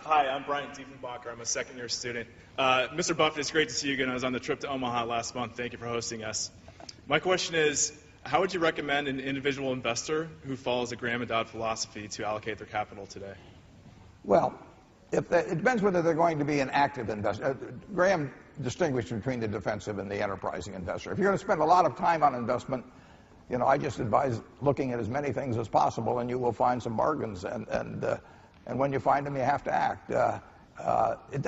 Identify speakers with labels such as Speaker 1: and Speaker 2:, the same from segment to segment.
Speaker 1: Hi, I'm Brian Diefenbacher. I'm a second-year student. Mr. Buffett, it's great to see you again. I was on the trip to Omaha last month. Thank you for hosting us. My question is, how would you recommend an individual investor who follows the Graham and Dodd philosophy to allocate their capital today?
Speaker 2: Well, it depends whether they're going to be an active investor. Graham distinguished between the defensive and the enterprising investor. If you're going to spend a lot of time on investment, you know, I just advise looking at as many things as possible, and you will find some bargains. And when you find them, you have to act. It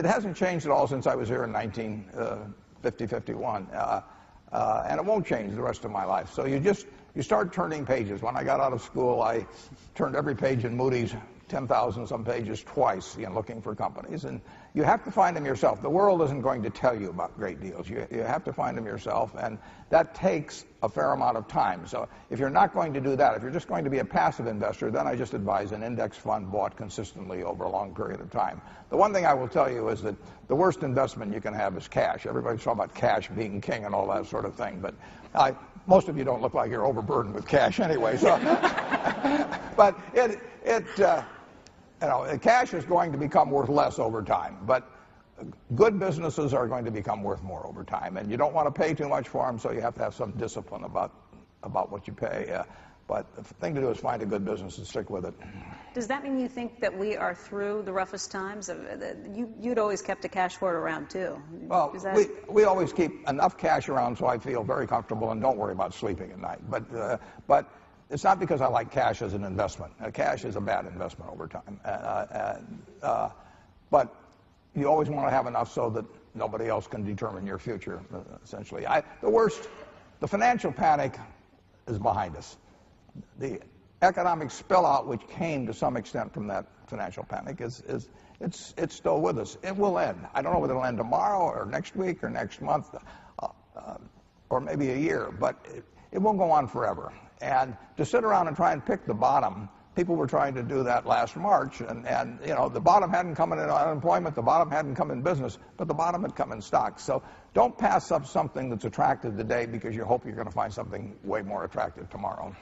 Speaker 2: hasn't changed at all since I was here in 1950-51, and it won't change the rest of my life. So you start turning pages. When I got out of school, I turned every page in Moody's, 10,000 some pages, twice, you know, looking for companies. And you have to find them yourself. The world isn't going to tell you about great deals. You have to find them yourself, and that takes a fair amount of time. So if you're not going to do that, if you're just going to be a passive investor, then I just advise an index fund bought consistently over a long period of time. The one thing I will tell you is that the worst investment you can have is cash. Everybody's talking about cash being king and all that sort of thing, but most of you don't look like you're overburdened with cash anyway. So, but you know, cash is going to become worth less over time, but good businesses are going to become worth more over time, and you don't want to pay too much for them, so you have to have some discipline about what you pay. But the thing to do is find a good business and stick with it.
Speaker 3: Does that mean you think that we are through the roughest times? You'd always kept a cash hoard around, too.
Speaker 2: Well, we always keep enough cash around so I feel very comfortable and don't worry about sleeping at night. But it's not because I like cash as an investment. Cash is a bad investment over time. But you always want to have enough so that nobody else can determine your future, essentially. The financial panic is behind us. The economic spillout, which came to some extent from that financial panic, it's still with us. It will end. I don't know whether it'll end tomorrow or next week or next month or maybe a year, but it won't go on forever. And to sit around and try and pick the bottom, people were trying to do that last March, and you know, the bottom hadn't come in unemployment, the bottom hadn't come in business, but the bottom had come in stocks. So don't pass up something that's attractive today because you hope you're going to find something way more attractive tomorrow.